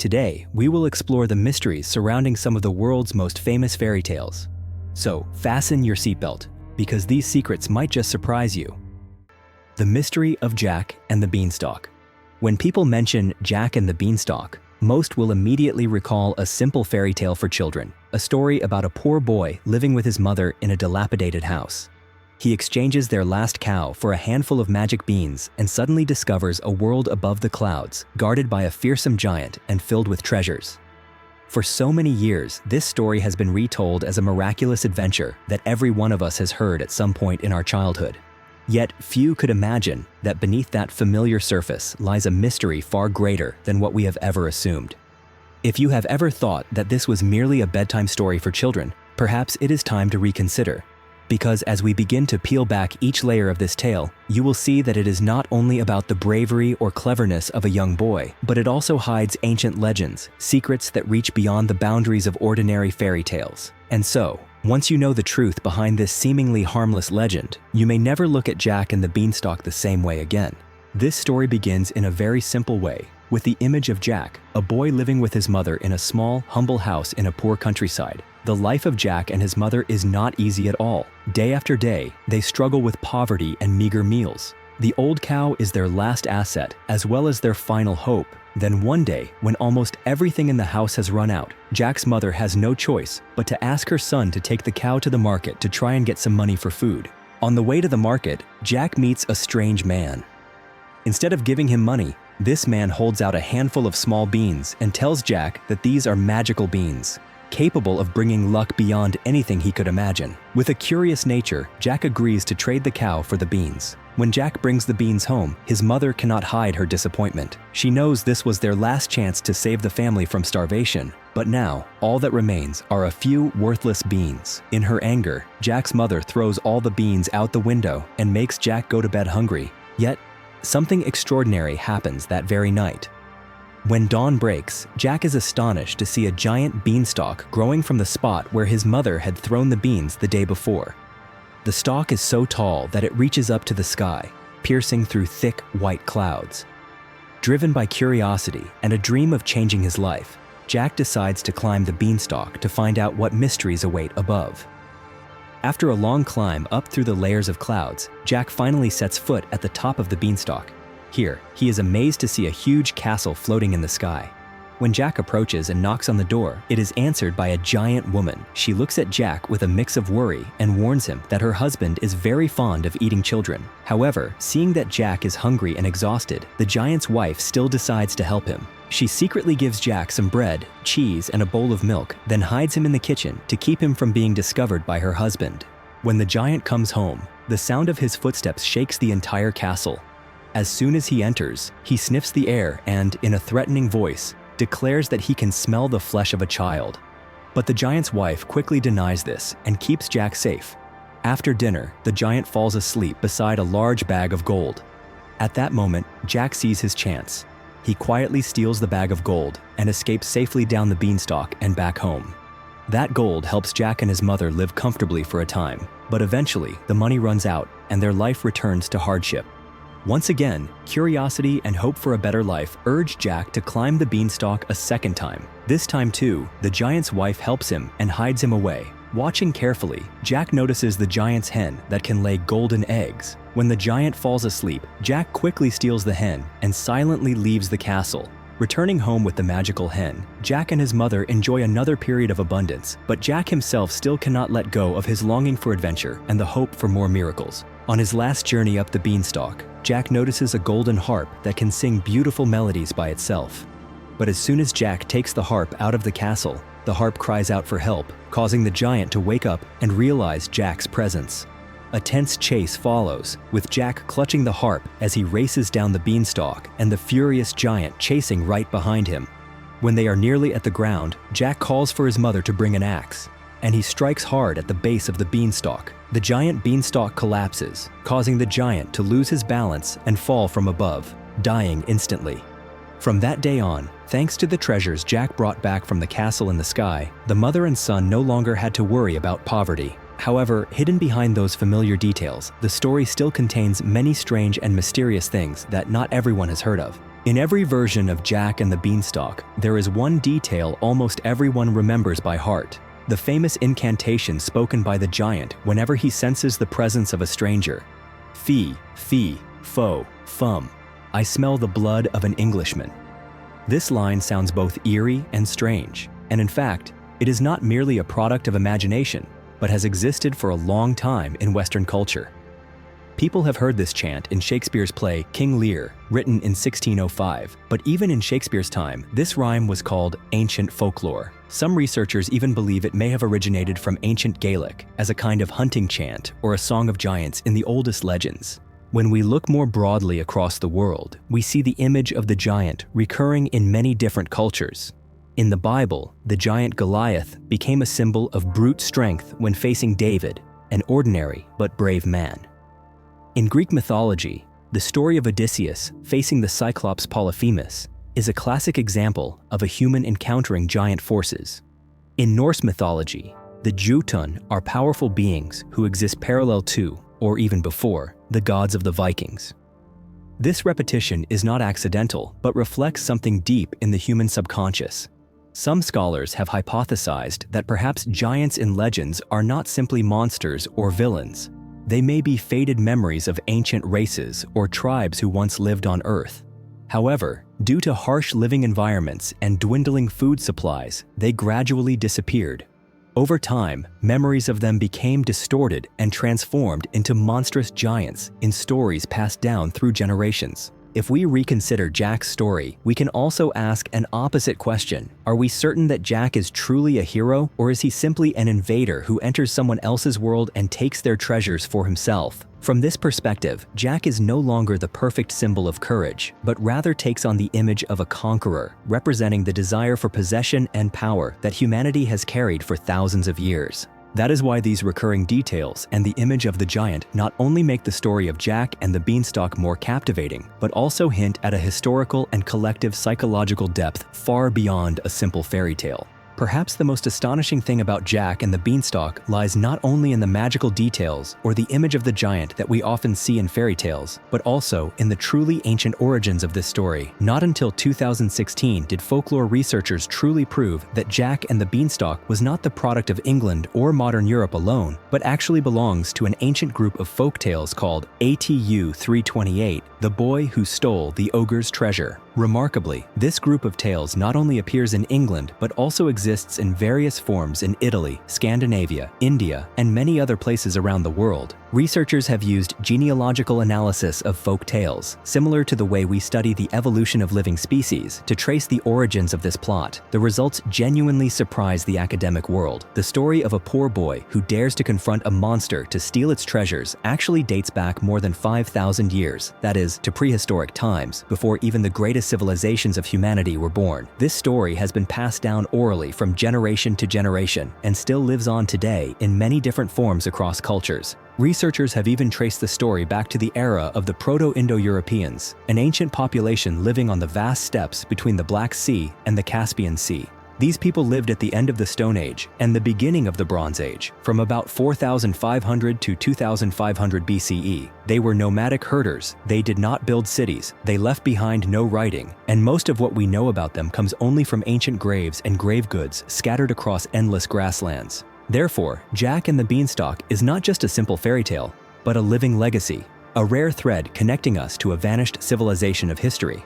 Today, we will explore the mysteries surrounding some of the world's most famous fairy tales. So, fasten your seatbelt, because these secrets might just surprise you. The mystery of Jack and the Beanstalk. When people mention Jack and the Beanstalk, most will immediately recall a simple fairy tale for children, a story about a poor boy living with his mother in a dilapidated house. He exchanges their last cow for a handful of magic beans and suddenly discovers a world above the clouds, guarded by a fearsome giant and filled with treasures. For so many years, this story has been retold as a miraculous adventure that every one of us has heard at some point in our childhood. Yet, few could imagine that beneath that familiar surface lies a mystery far greater than what we have ever assumed. If you have ever thought that this was merely a bedtime story for children, perhaps it is time to reconsider. Because as we begin to peel back each layer of this tale, you will see that it is not only about the bravery or cleverness of a young boy, but it also hides ancient legends, secrets that reach beyond the boundaries of ordinary fairy tales. And so, once you know the truth behind this seemingly harmless legend, you may never look at Jack and the Beanstalk the same way again. This story begins in a very simple way, with the image of Jack, a boy living with his mother in a small, humble house in a poor countryside. The life of Jack and his mother is not easy at all. Day after day, they struggle with poverty and meager meals. The old cow is their last asset, as well as their final hope. Then one day, when almost everything in the house has run out, Jack's mother has no choice but to ask her son to take the cow to the market to try and get some money for food. On the way to the market, Jack meets a strange man. Instead of giving him money, this man holds out a handful of small beans and tells Jack that these are magical beans, capable of bringing luck beyond anything he could imagine. With a curious nature, Jack agrees to trade the cow for the beans. When Jack brings the beans home, his mother cannot hide her disappointment. She knows this was their last chance to save the family from starvation. But now, all that remains are a few worthless beans. In her anger, Jack's mother throws all the beans out the window and makes Jack go to bed hungry. Yet, something extraordinary happens that very night. When dawn breaks, Jack is astonished to see a giant beanstalk growing from the spot where his mother had thrown the beans the day before. The stalk is so tall that it reaches up to the sky, piercing through thick, white clouds. Driven by curiosity and a dream of changing his life, Jack decides to climb the beanstalk to find out what mysteries await above. After a long climb up through the layers of clouds, Jack finally sets foot at the top of the beanstalk. Here, he is amazed to see a huge castle floating in the sky. When Jack approaches and knocks on the door, it is answered by a giant woman. She looks at Jack with a mix of worry and warns him that her husband is very fond of eating children. However, seeing that Jack is hungry and exhausted, the giant's wife still decides to help him. She secretly gives Jack some bread, cheese, and a bowl of milk, then hides him in the kitchen to keep him from being discovered by her husband. When the giant comes home, the sound of his footsteps shakes the entire castle. As soon as he enters, he sniffs the air and, in a threatening voice, declares that he can smell the flesh of a child. But the giant's wife quickly denies this and keeps Jack safe. After dinner, the giant falls asleep beside a large bag of gold. At that moment, Jack sees his chance. He quietly steals the bag of gold and escapes safely down the beanstalk and back home. That gold helps Jack and his mother live comfortably for a time, but eventually the money runs out and their life returns to hardship. Once again, curiosity and hope for a better life urge Jack to climb the beanstalk a second time. This time too, the giant's wife helps him and hides him away. Watching carefully, Jack notices the giant's hen that can lay golden eggs. When the giant falls asleep, Jack quickly steals the hen and silently leaves the castle. Returning home with the magical hen, Jack and his mother enjoy another period of abundance, but Jack himself still cannot let go of his longing for adventure and the hope for more miracles. On his last journey up the beanstalk, Jack notices a golden harp that can sing beautiful melodies by itself. But as soon as Jack takes the harp out of the castle, the harp cries out for help, causing the giant to wake up and realize Jack's presence. A tense chase follows, with Jack clutching the harp as he races down the beanstalk and the furious giant chasing right behind him. When they are nearly at the ground, Jack calls for his mother to bring an axe, and he strikes hard at the base of the beanstalk. The giant beanstalk collapses, causing the giant to lose his balance and fall from above, dying instantly. From that day on, thanks to the treasures Jack brought back from the castle in the sky, the mother and son no longer had to worry about poverty. However, hidden behind those familiar details, the story still contains many strange and mysterious things that not everyone has heard of. In every version of Jack and the Beanstalk, there is one detail almost everyone remembers by heart: the famous incantation spoken by the giant whenever he senses the presence of a stranger. Fee, fee, foe, fum, I smell the blood of an Englishman. This line sounds both eerie and strange, and in fact, it is not merely a product of imagination, but has existed for a long time in Western culture. People have heard this chant in Shakespeare's play King Lear, written in 1605, but even in Shakespeare's time, this rhyme was called ancient folklore. Some researchers even believe it may have originated from ancient Gaelic as a kind of hunting chant or a song of giants in the oldest legends. When we look more broadly across the world, we see the image of the giant recurring in many different cultures. In the Bible, the giant Goliath became a symbol of brute strength when facing David, an ordinary but brave man. In Greek mythology, the story of Odysseus facing the Cyclops Polyphemus is a classic example of a human encountering giant forces. In Norse mythology, the Jotun are powerful beings who exist parallel to, or even before, the gods of the Vikings. This repetition is not accidental, but reflects something deep in the human subconscious. Some scholars have hypothesized that perhaps giants in legends are not simply monsters or villains. They may be faded memories of ancient races or tribes who once lived on Earth. However, due to harsh living environments and dwindling food supplies, they gradually disappeared. Over time, memories of them became distorted and transformed into monstrous giants in stories passed down through generations. If we reconsider Jack's story, we can also ask an opposite question. Are we certain that Jack is truly a hero, or is he simply an invader who enters someone else's world and takes their treasures for himself? From this perspective, Jack is no longer the perfect symbol of courage, but rather takes on the image of a conqueror, representing the desire for possession and power that humanity has carried for thousands of years. That is why these recurring details and the image of the giant not only make the story of Jack and the Beanstalk more captivating, but also hint at a historical and collective psychological depth far beyond a simple fairy tale. Perhaps the most astonishing thing about Jack and the Beanstalk lies not only in the magical details or the image of the giant that we often see in fairy tales, but also in the truly ancient origins of this story. Not until 2016 did folklore researchers truly prove that Jack and the Beanstalk was not the product of England or modern Europe alone, but actually belongs to an ancient group of folk tales called ATU 328, The Boy Who Stole the Ogre's Treasure. Remarkably, this group of tales not only appears in England, but also exists in various forms in Italy, Scandinavia, India, and many other places around the world. Researchers have used genealogical analysis of folk tales, similar to the way we study the evolution of living species, to trace the origins of this plot. The results genuinely surprise the academic world. The story of a poor boy who dares to confront a monster to steal its treasures actually dates back more than 5,000 years, that is, to prehistoric times, before even the greatest civilizations of humanity were born. This story has been passed down orally from generation to generation and still lives on today in many different forms across cultures. Researchers have even traced the story back to the era of the Proto-Indo-Europeans, an ancient population living on the vast steppes between the Black Sea and the Caspian Sea. These people lived at the end of the Stone Age and the beginning of the Bronze Age, from about 4,500 to 2,500 BCE. They were nomadic herders, they did not build cities, they left behind no writing, and most of what we know about them comes only from ancient graves and grave goods scattered across endless grasslands. Therefore, Jack and the Beanstalk is not just a simple fairy tale, but a living legacy, a rare thread connecting us to a vanished civilization of history.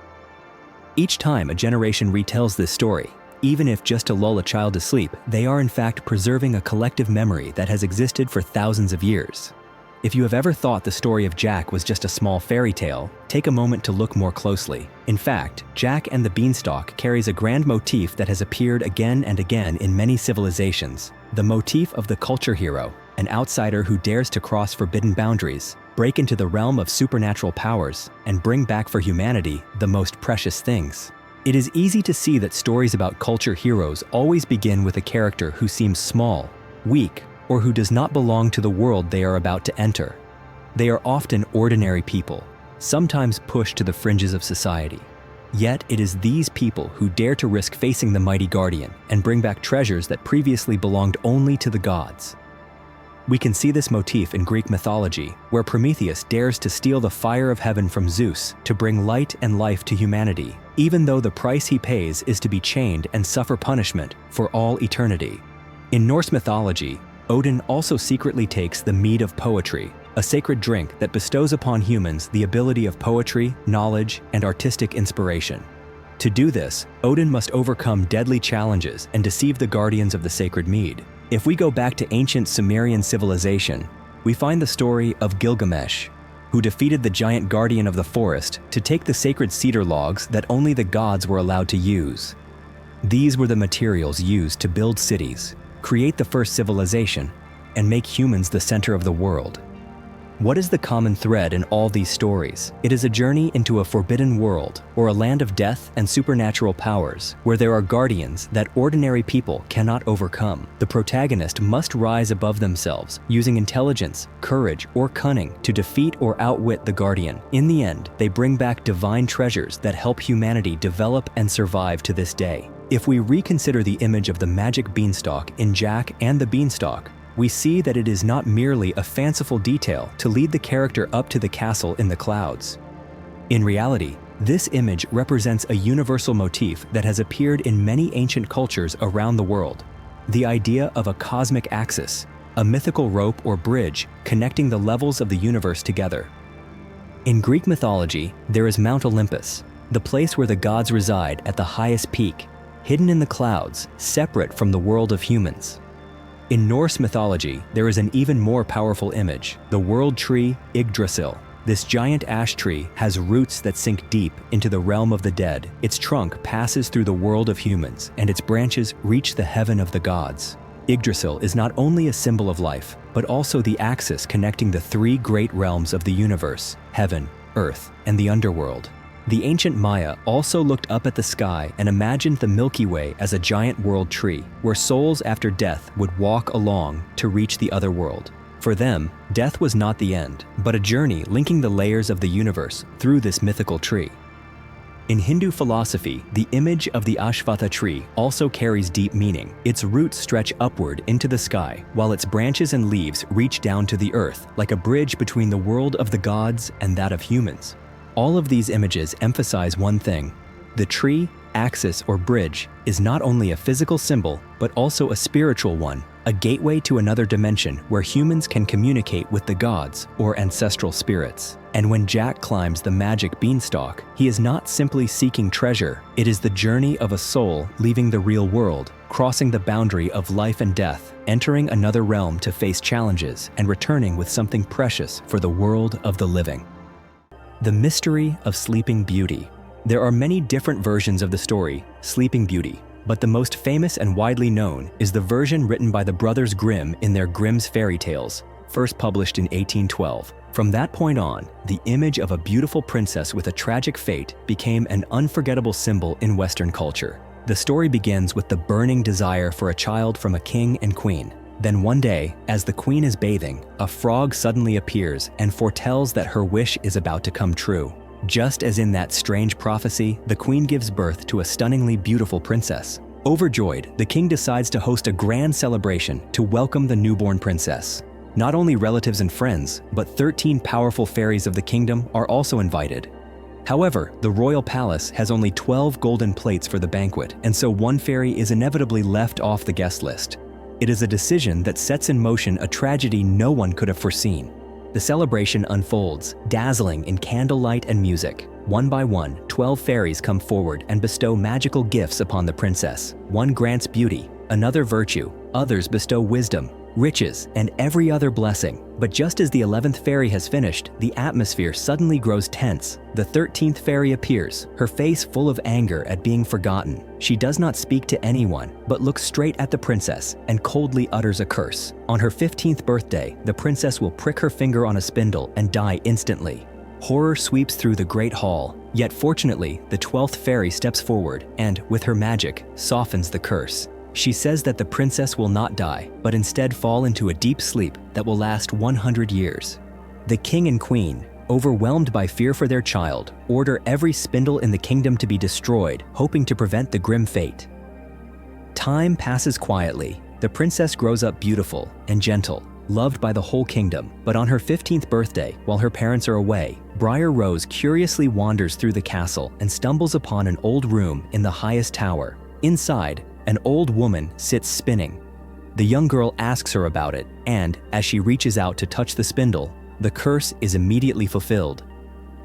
Each time a generation retells this story, even if just to lull a child to sleep, they are in fact preserving a collective memory that has existed for thousands of years. If you have ever thought the story of Jack was just a small fairy tale, take a moment to look more closely. In fact, Jack and the Beanstalk carries a grand motif that has appeared again and again in many civilizations. The motif of the culture hero, an outsider who dares to cross forbidden boundaries, break into the realm of supernatural powers, and bring back for humanity the most precious things. It is easy to see that stories about culture heroes always begin with a character who seems small, weak, or who does not belong to the world they are about to enter. They are often ordinary people, sometimes pushed to the fringes of society. Yet it is these people who dare to risk facing the mighty guardian and bring back treasures that previously belonged only to the gods. We can see this motif in Greek mythology, where Prometheus dares to steal the fire of heaven from Zeus to bring light and life to humanity, even though the price he pays is to be chained and suffer punishment for all eternity. In Norse mythology, Odin also secretly takes the mead of poetry, a sacred drink that bestows upon humans the ability of poetry, knowledge, and artistic inspiration. To do this, Odin must overcome deadly challenges and deceive the guardians of the sacred mead. If we go back to ancient Sumerian civilization, we find the story of Gilgamesh, who defeated the giant guardian of the forest to take the sacred cedar logs that only the gods were allowed to use. These were the materials used to build cities, create the first civilization, and make humans the center of the world. What is the common thread in all these stories? It is a journey into a forbidden world, or a land of death and supernatural powers, where there are guardians that ordinary people cannot overcome. The protagonist must rise above themselves, using intelligence, courage, or cunning to defeat or outwit the guardian. In the end, they bring back divine treasures that help humanity develop and survive to this day. If we reconsider the image of the magic beanstalk in Jack and the Beanstalk, we see that it is not merely a fanciful detail to lead the character up to the castle in the clouds. In reality, this image represents a universal motif that has appeared in many ancient cultures around the world: the idea of a cosmic axis, a mythical rope or bridge connecting the levels of the universe together. In Greek mythology, there is Mount Olympus, the place where the gods reside at the highest peak, hidden in the clouds, separate from the world of humans. In Norse mythology, there is an even more powerful image, the world tree Yggdrasil. This giant ash tree has roots that sink deep into the realm of the dead. Its trunk passes through the world of humans, and its branches reach the heaven of the gods. Yggdrasil is not only a symbol of life, but also the axis connecting the three great realms of the universe: heaven, earth, and the underworld. The ancient Maya also looked up at the sky and imagined the Milky Way as a giant world tree, where souls after death would walk along to reach the other world. For them, death was not the end, but a journey linking the layers of the universe through this mythical tree. In Hindu philosophy, the image of the Ashvatha tree also carries deep meaning. Its roots stretch upward into the sky, while its branches and leaves reach down to the earth, like a bridge between the world of the gods and that of humans. All of these images emphasize one thing: the tree, axis, or bridge is not only a physical symbol, but also a spiritual one, a gateway to another dimension where humans can communicate with the gods or ancestral spirits. And when Jack climbs the magic beanstalk, he is not simply seeking treasure. It is the journey of a soul leaving the real world, crossing the boundary of life and death, entering another realm to face challenges, and returning with something precious for the world of the living. The mystery of Sleeping Beauty. There are many different versions of the story, Sleeping Beauty, but the most famous and widely known is the version written by the brothers Grimm in their Grimm's Fairy Tales, first published in 1812. From that point on, the image of a beautiful princess with a tragic fate became an unforgettable symbol in Western culture. The story begins with the burning desire for a child from a king and queen. Then one day, as the queen is bathing, a frog suddenly appears and foretells that her wish is about to come true. Just as in that strange prophecy, the queen gives birth to a stunningly beautiful princess. Overjoyed, the king decides to host a grand celebration to welcome the newborn princess. Not only relatives and friends, but 13 powerful fairies of the kingdom are also invited. However, the royal palace has only 12 golden plates for the banquet, and so one fairy is inevitably left off the guest list. It is a decision that sets in motion a tragedy no one could have foreseen. The celebration unfolds, dazzling in candlelight and music. One by one, 12 fairies come forward and bestow magical gifts upon the princess. One grants beauty, another virtue, others bestow wisdom, riches, and every other blessing. But just as the 11th fairy has finished, the atmosphere suddenly grows tense. The 13th fairy appears, her face full of anger at being forgotten. She does not speak to anyone, but looks straight at the princess and coldly utters a curse. On her 15th birthday, the princess will prick her finger on a spindle and die instantly. Horror sweeps through the great hall, yet fortunately, the 12th fairy steps forward and, with her magic, softens the curse. She says that the princess will not die, but instead fall into a deep sleep that will last 100 years. The king and queen, overwhelmed by fear for their child, order every spindle in the kingdom to be destroyed, hoping to prevent the grim fate. Time passes quietly. The princess grows up beautiful and gentle, loved by the whole kingdom. But on her 15th birthday, while her parents are away, Briar Rose curiously wanders through the castle and stumbles upon an old room in the highest tower. Inside, an old woman sits spinning. The young girl asks her about it, and as she reaches out to touch the spindle, the curse is immediately fulfilled.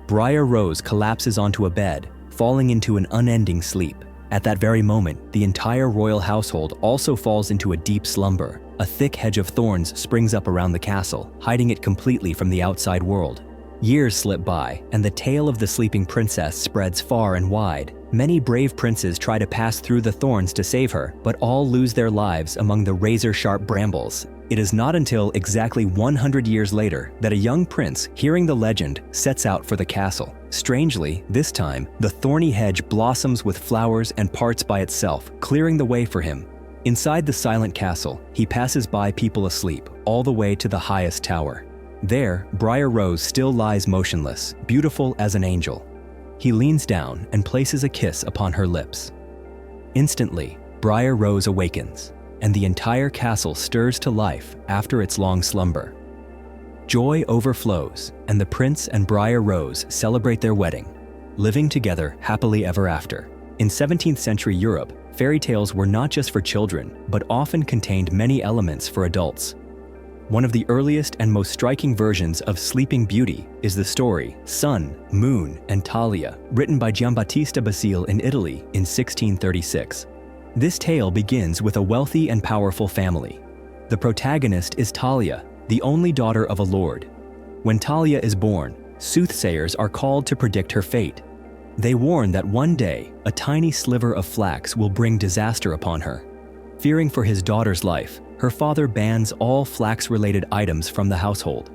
Briar Rose collapses onto a bed, falling into an unending sleep. At that very moment, the entire royal household also falls into a deep slumber. A thick hedge of thorns springs up around the castle, hiding it completely from the outside world. Years slip by, and the tale of the sleeping princess spreads far and wide. Many brave princes try to pass through the thorns to save her, but all lose their lives among the razor-sharp brambles. It is not until exactly 100 years later that a young prince, hearing the legend, sets out for the castle. Strangely, this time, the thorny hedge blossoms with flowers and parts by itself, clearing the way for him. Inside the silent castle, he passes by people asleep, all the way to the highest tower. There, Briar Rose still lies motionless, beautiful as an angel. He leans down and places a kiss upon her lips. Instantly, Briar Rose awakens, and the entire castle stirs to life after its long slumber. Joy overflows, and the prince and Briar Rose celebrate their wedding, living together happily ever after. In 17th century Europe, fairy tales were not just for children, but often contained many elements for adults. One of the earliest and most striking versions of Sleeping Beauty is the story Sun, Moon, and Talia, written by Giambattista Basile in Italy in 1636. This tale begins with a wealthy and powerful family. The protagonist is Talia, the only daughter of a lord. When Talia is born, soothsayers are called to predict her fate. They warn that one day, a tiny sliver of flax will bring disaster upon her. Fearing for his daughter's life, her father bans all flax-related items from the household.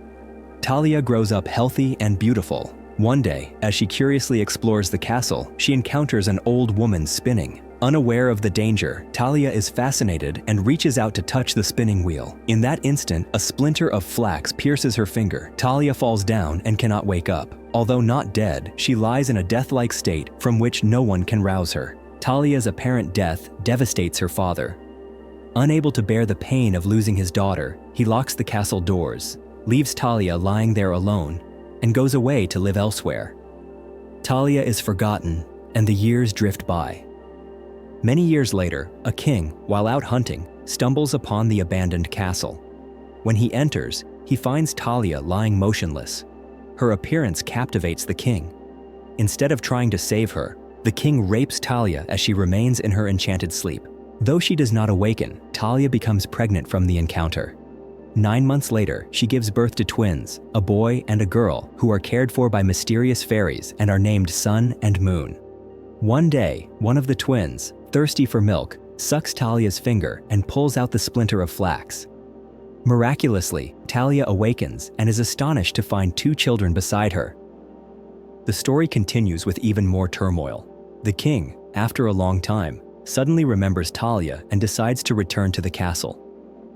Talia grows up healthy and beautiful. One day, as she curiously explores the castle, she encounters an old woman spinning. Unaware of the danger, Talia is fascinated and reaches out to touch the spinning wheel. In that instant, a splinter of flax pierces her finger. Talia falls down and cannot wake up. Although not dead, she lies in a death-like state from which no one can rouse her. Talia's apparent death devastates her father. Unable to bear the pain of losing his daughter, he locks the castle doors, leaves Talia lying there alone, and goes away to live elsewhere. Talia is forgotten, and the years drift by. Many years later, a king, while out hunting, stumbles upon the abandoned castle. When he enters, he finds Talia lying motionless. Her appearance captivates the king. Instead of trying to save her, the king rapes Talia as she remains in her enchanted sleep. Though she does not awaken, Talia becomes pregnant from the encounter. 9 months later, she gives birth to twins, a boy and a girl, who are cared for by mysterious fairies and are named Sun and Moon. One day, one of the twins, thirsty for milk, sucks Talia's finger and pulls out the splinter of flax. Miraculously, Talia awakens and is astonished to find 2 children beside her. The story continues with even more turmoil. The king, after a long time, suddenly remembers Talia and decides to return to the castle.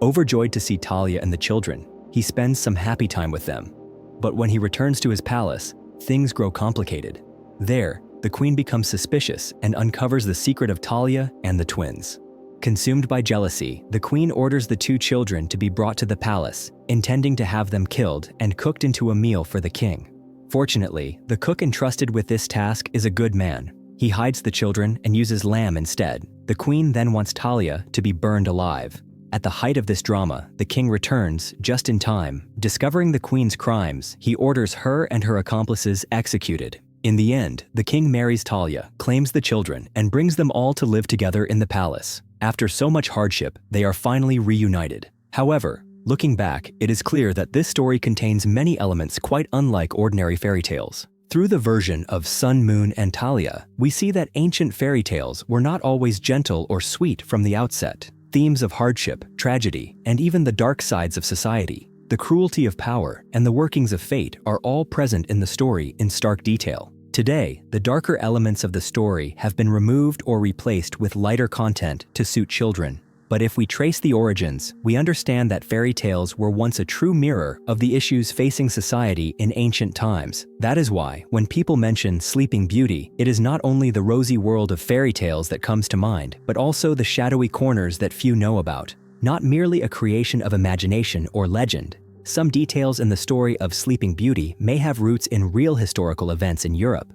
Overjoyed to see Talia and the children, he spends some happy time with them. But when he returns to his palace, things grow complicated. There, the queen becomes suspicious and uncovers the secret of Talia and the twins. Consumed by jealousy, the queen orders the 2 children to be brought to the palace, intending to have them killed and cooked into a meal for the king. Fortunately, the cook entrusted with this task is a good man. He hides the children and uses lamb instead. The queen then wants Talia to be burned alive. At the height of this drama, the king returns just in time. Discovering the queen's crimes, he orders her and her accomplices executed. In the end, the king marries Talia, claims the children, and brings them all to live together in the palace. After so much hardship, they are finally reunited. However, looking back, it is clear that this story contains many elements quite unlike ordinary fairy tales. Through the version of Sun, Moon, and Talia, we see that ancient fairy tales were not always gentle or sweet from the outset. Themes of hardship, tragedy, and even the dark sides of society, the cruelty of power, and the workings of fate are all present in the story in stark detail. Today, the darker elements of the story have been removed or replaced with lighter content to suit children. But if we trace the origins, we understand that fairy tales were once a true mirror of the issues facing society in ancient times. That is why, when people mention Sleeping Beauty, it is not only the rosy world of fairy tales that comes to mind, but also the shadowy corners that few know about. not merely a creation of imagination or legend. Some details in the story of Sleeping Beauty may have roots in real historical events in Europe.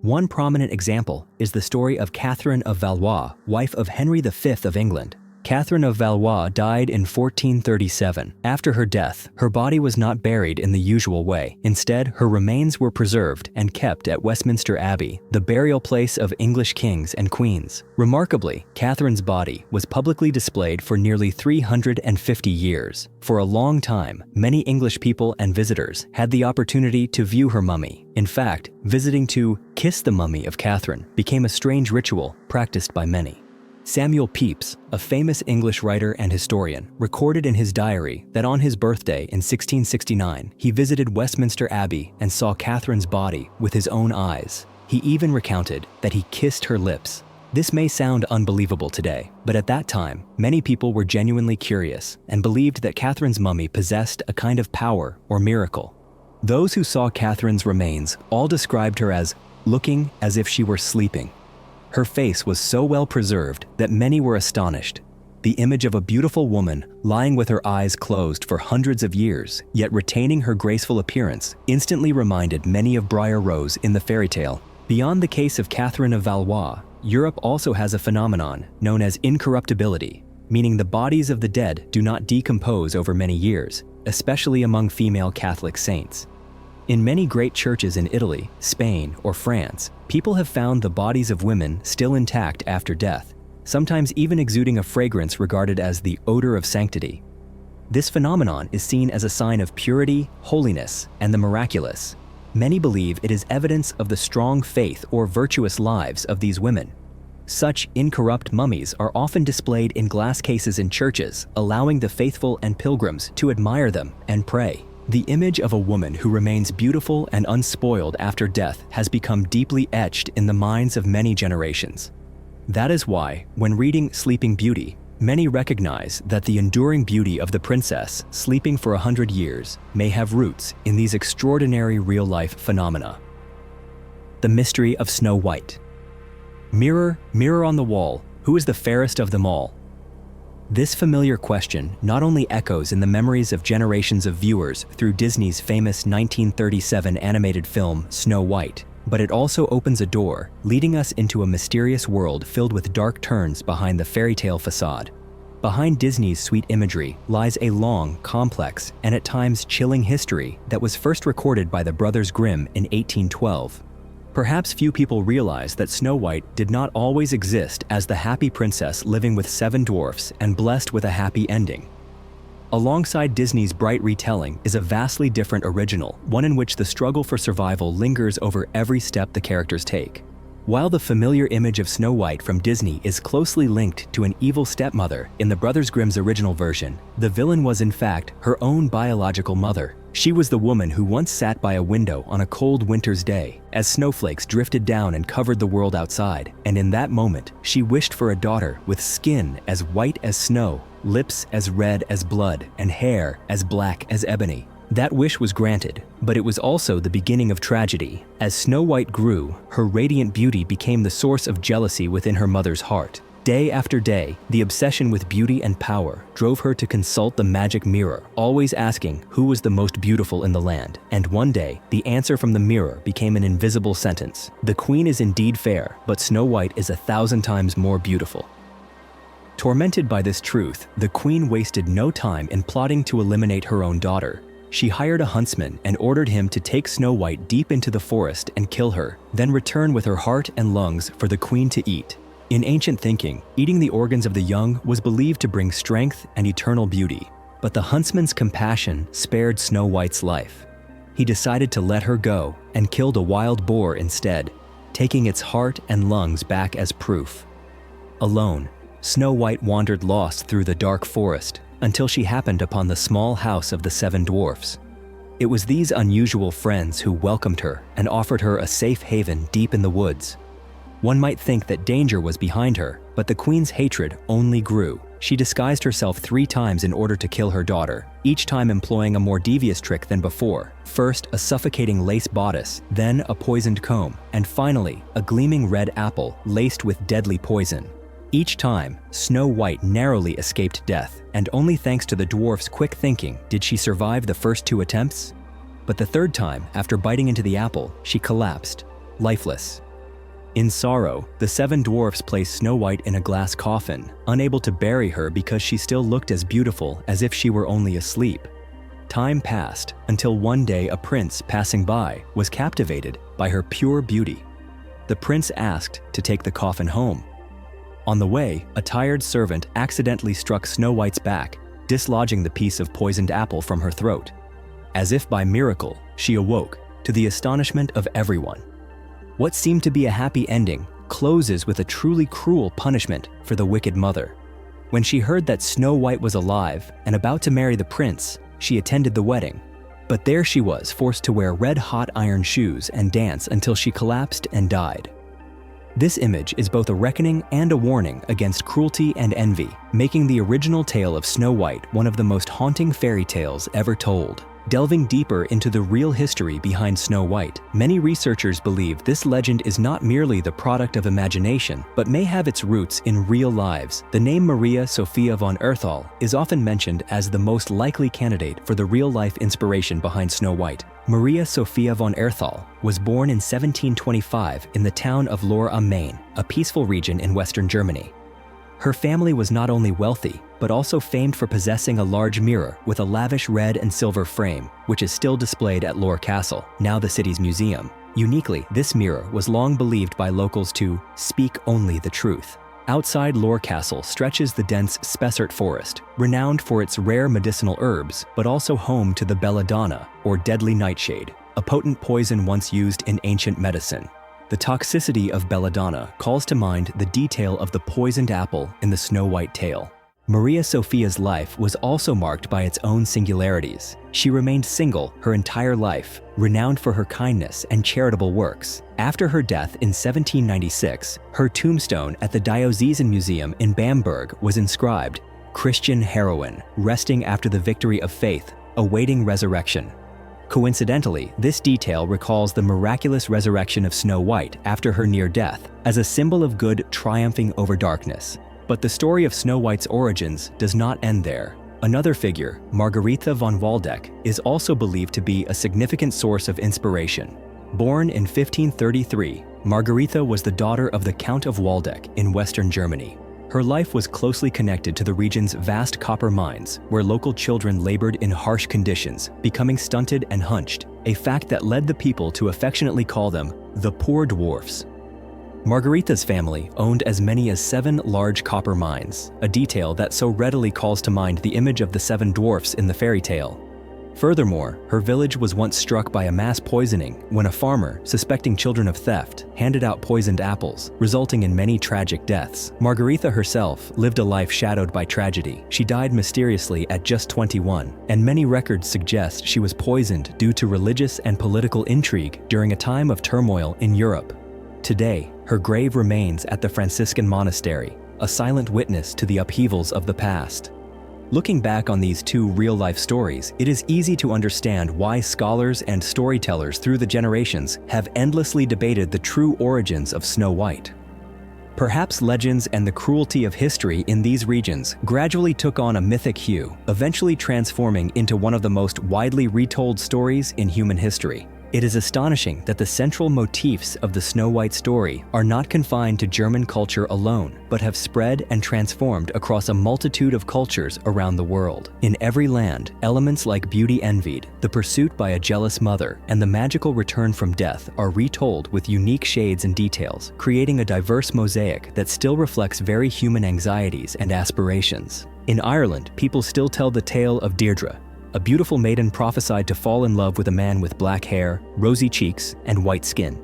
One prominent example is the story of Catherine of Valois, wife of Henry V of England. Catherine of Valois died in 1437. After her death, her body was not buried in the usual way. Instead, her remains were preserved and kept at Westminster Abbey, the burial place of English kings and queens. Remarkably, Catherine's body was publicly displayed for nearly 350 years. For a long time, many English people and visitors had the opportunity to view her mummy. In fact, visiting to kiss the mummy of Catherine became a strange ritual practiced by many. Samuel Pepys, a famous English writer and historian, recorded in his diary that on his birthday in 1669, he visited Westminster Abbey and saw Catherine's body with his own eyes. He even recounted that he kissed her lips. This may sound unbelievable today, but at that time, many people were genuinely curious and believed that Catherine's mummy possessed a kind of power or miracle. Those who saw Catherine's remains all described her as looking as if she were sleeping. Her face was so well preserved that many were astonished. The image of a beautiful woman lying with her eyes closed for hundreds of years, yet retaining her graceful appearance, instantly reminded many of Briar Rose in the fairy tale. Beyond the case of Catherine of Valois, Europe also has a phenomenon known as incorruptibility, meaning the bodies of the dead do not decompose over many years, especially among female Catholic saints. In many great churches in Italy, Spain, or France, people have found the bodies of women still intact after death, sometimes even exuding a fragrance regarded as the odor of sanctity. This phenomenon is seen as a sign of purity, holiness, and the miraculous. Many believe it is evidence of the strong faith or virtuous lives of these women. Such incorrupt mummies are often displayed in glass cases in churches, allowing the faithful and pilgrims to admire them and pray. The image of a woman who remains beautiful and unspoiled after death has become deeply etched in the minds of many generations. That is why, when reading Sleeping Beauty, many recognize that the enduring beauty of the princess sleeping for 100 years may have roots in these extraordinary real-life phenomena. The mystery of Snow White. Mirror, mirror on the wall, who is the fairest of them all? This familiar question not only echoes in the memories of generations of viewers through Disney's famous 1937 animated film Snow White, but it also opens a door, leading us into a mysterious world filled with dark turns behind the fairy tale facade. Behind Disney's sweet imagery lies a long, complex, and at times chilling history that was first recorded by the Brothers Grimm in 1812. Perhaps few people realize that Snow White did not always exist as the happy princess living with 7 dwarfs and blessed with a happy ending. Alongside Disney's bright retelling is a vastly different original, one in which the struggle for survival lingers over every step the characters take. While the familiar image of Snow White from Disney is closely linked to an evil stepmother in the Brothers Grimm's original version, the villain was in fact her own biological mother. She was the woman who once sat by a window on a cold winter's day as snowflakes drifted down and covered the world outside, and in that moment, she wished for a daughter with skin as white as snow, lips as red as blood, and hair as black as ebony. That wish was granted, but it was also the beginning of tragedy. As Snow White grew, her radiant beauty became the source of jealousy within her mother's heart. Day after day, the obsession with beauty and power drove her to consult the magic mirror, always asking who was the most beautiful in the land. And one day, the answer from the mirror became an invisible sentence. The queen is indeed fair, but Snow White is 1,000 times more beautiful. Tormented by this truth, the queen wasted no time in plotting to eliminate her own daughter. She hired a huntsman and ordered him to take Snow White deep into the forest and kill her, then return with her heart and lungs for the queen to eat. In ancient thinking, eating the organs of the young was believed to bring strength and eternal beauty. But the huntsman's compassion spared Snow White's life. He decided to let her go and killed a wild boar instead, taking its heart and lungs back as proof. Alone, Snow White wandered lost through the dark forest until she happened upon the small house of the 7 dwarfs. It was these unusual friends who welcomed her and offered her a safe haven deep in the woods. One might think that danger was behind her, but the queen's hatred only grew. She disguised herself 3 times in order to kill her daughter, each time employing a more devious trick than before. First, a suffocating lace bodice, then a poisoned comb, and finally, a gleaming red apple laced with deadly poison. Each time, Snow White narrowly escaped death, and only thanks to the dwarf's quick thinking did she survive the first 2 attempts. But the third time, after biting into the apple, she collapsed, lifeless. In sorrow, the 7 dwarfs placed Snow White in a glass coffin, unable to bury her because she still looked as beautiful as if she were only asleep. Time passed until one day a prince passing by was captivated by her pure beauty. The prince asked to take the coffin home. On the way, a tired servant accidentally struck Snow White's back, dislodging the piece of poisoned apple from her throat. As if by miracle, she awoke, to the astonishment of everyone. What seemed to be a happy ending closes with a truly cruel punishment for the wicked mother. When she heard that Snow White was alive and about to marry the prince, she attended the wedding. But there she was, forced to wear red-hot iron shoes and dance until she collapsed and died. This image is both a reckoning and a warning against cruelty and envy, making the original tale of Snow White one of the most haunting fairy tales ever told. Delving deeper into the real history behind Snow White, many researchers believe this legend is not merely the product of imagination, but may have its roots in real lives. The name Maria Sophia von Earthal is often mentioned as the most likely candidate for the real-life inspiration behind Snow White. Maria Sophia von Earthal was born in 1725 in the town of Lohr am Main, a peaceful region in western Germany. Her family was not only wealthy, but also famed for possessing a large mirror with a lavish red and silver frame, which is still displayed at Lohr Castle, now the city's museum. Uniquely, this mirror was long believed by locals to speak only the truth. Outside Lohr Castle stretches the dense Spessart forest, renowned for its rare medicinal herbs, but also home to the belladonna, or deadly nightshade, a potent poison once used in ancient medicine. The toxicity of belladonna calls to mind the detail of the poisoned apple in the Snow White tale. Maria Sophia's life was also marked by its own singularities. She remained single her entire life, renowned for her kindness and charitable works. After her death in 1796, her tombstone at the Diocesan Museum in Bamberg was inscribed, "Christian heroine, resting after the victory of faith, awaiting resurrection." Coincidentally, this detail recalls the miraculous resurrection of Snow White after her near death, as a symbol of good triumphing over darkness. But the story of Snow White's origins does not end there. Another figure, Margaretha von Waldeck, is also believed to be a significant source of inspiration. Born in 1533, Margaretha was the daughter of the Count of Waldeck in western Germany. Her life was closely connected to the region's vast copper mines, where local children labored in harsh conditions, becoming stunted and hunched, a fact that led the people to affectionately call them the poor dwarfs. Margaretha's family owned as many as 7 large copper mines, a detail that so readily calls to mind the image of the 7 dwarfs in the fairy tale. Furthermore, her village was once struck by a mass poisoning when a farmer, suspecting children of theft, handed out poisoned apples, resulting in many tragic deaths. Margaretha herself lived a life shadowed by tragedy. She died mysteriously at just 21, and many records suggest she was poisoned due to religious and political intrigue during a time of turmoil in Europe. Today, her grave remains at the Franciscan monastery, a silent witness to the upheavals of the past. Looking back on these 2 real-life stories, it is easy to understand why scholars and storytellers through the generations have endlessly debated the true origins of Snow White. Perhaps legends and the cruelty of history in these regions gradually took on a mythic hue, eventually transforming into one of the most widely retold stories in human history. It is astonishing that the central motifs of the Snow White story are not confined to German culture alone, but have spread and transformed across a multitude of cultures around the world. In every land, elements like beauty envied, the pursuit by a jealous mother, and the magical return from death are retold with unique shades and details, creating a diverse mosaic that still reflects very human anxieties and aspirations. In Ireland, people still tell the tale of Deirdre, a beautiful maiden prophesied to fall in love with a man with black hair, rosy cheeks, and white skin.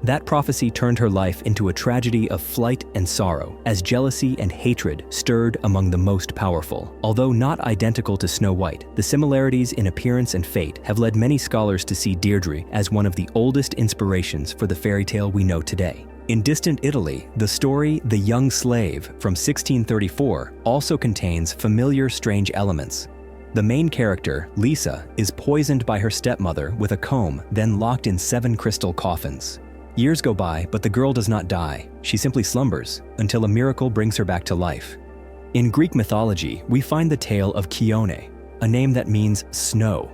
That prophecy turned her life into a tragedy of flight and sorrow, as jealousy and hatred stirred among the most powerful. Although not identical to Snow White, the similarities in appearance and fate have led many scholars to see Deirdre as one of the oldest inspirations for the fairy tale we know today. In distant Italy, the story The Young Slave from 1634 also contains familiar strange elements. The main character, Lisa, is poisoned by her stepmother with a comb, then locked in 7 crystal coffins. Years go by, but the girl does not die. She simply slumbers until a miracle brings her back to life. In Greek mythology, we find the tale of Chione, a name that means snow.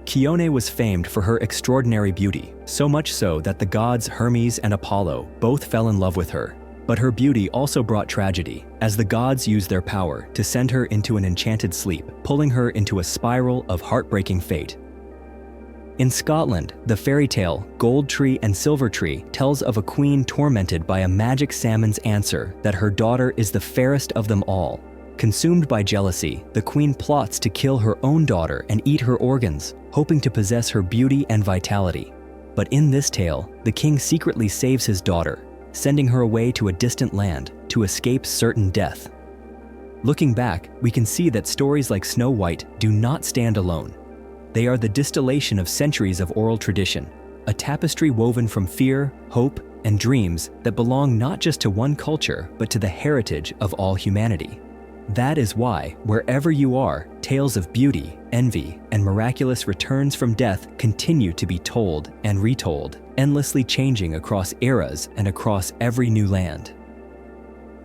Chione was famed for her extraordinary beauty, so much so that the gods Hermes and Apollo both fell in love with her. But her beauty also brought tragedy, as the gods used their power to send her into an enchanted sleep, pulling her into a spiral of heartbreaking fate. In Scotland, the fairy tale Gold Tree and Silver Tree tells of a queen tormented by a magic salmon's answer that her daughter is the fairest of them all. Consumed by jealousy, the queen plots to kill her own daughter and eat her organs, hoping to possess her beauty and vitality. But in this tale, the king secretly saves his daughter, sending her away to a distant land to escape certain death. Looking back, we can see that stories like Snow White do not stand alone. They are the distillation of centuries of oral tradition, a tapestry woven from fear, hope, and dreams that belong not just to one culture, but to the heritage of all humanity. That is why, wherever you are, tales of beauty, envy, and miraculous returns from death continue to be told and retold, endlessly changing across eras and across every new land.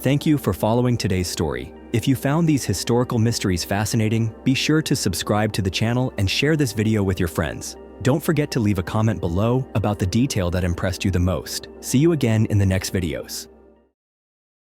Thank you for following today's story. If you found these historical mysteries fascinating, be sure to subscribe to the channel and share this video with your friends. Don't forget to leave a comment below about the detail that impressed you the most. See you again in the next videos.